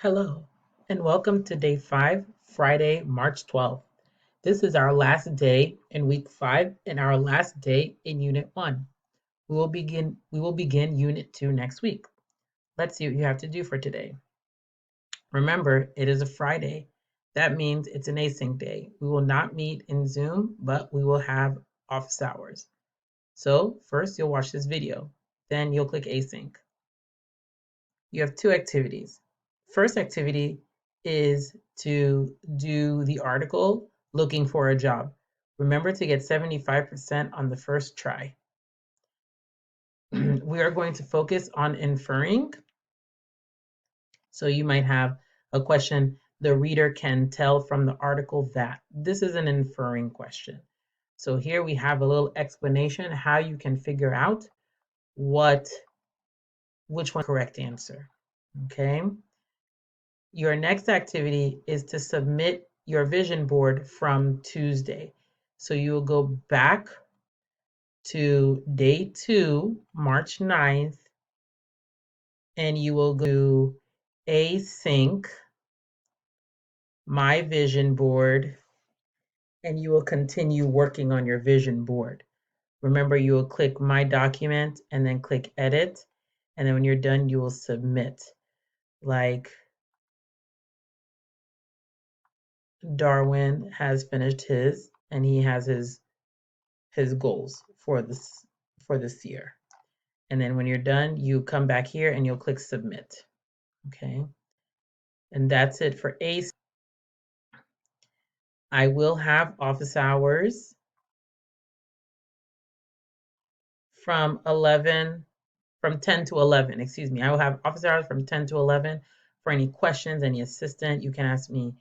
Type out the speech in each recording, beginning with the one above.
Hello, and welcome to day 5, Friday, March 12th. This is our last day in week 5 and our last day in unit 1. We will begin unit 2 next week. Let's see what you have to do for today. Remember, it is a Friday. That means it's an async day. We will not meet in Zoom, but we will have office hours. So, first you'll watch this video, then you'll click async. You have two activities. First activity is to do the article looking for a job. Remember to get 75% on the first try. We are going to focus on inferring. So you might have a question, the reader can tell from the article that. This is an inferring question. So here we have a little explanation how you can figure out which one correct answer. Okay. Your next activity is to submit your vision board from Tuesday. So you will go back to day 2, March 9th, and you will go async my vision board, and you will continue working on your vision board. Remember, you will click my document and then click edit. And then when you're done, you will submit. Like Darwin has finished his, and he has his goals for this year. And then when you're done, you come back here and you'll click submit. Okay. And that's it for ACE. I will have office hours from 10 to 11, excuse me. I will have office hours from 10 to 11 for any questions, any assistant. You can ask me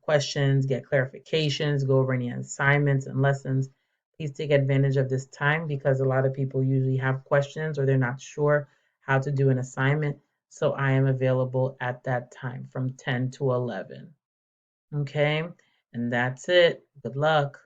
questions, get clarifications, go over any assignments and lessons. Please take advantage of this time because a lot of people usually have questions or they're not sure how to do an assignment. So I am available at that time from 10 to 11. Okay, and that's it. Good luck.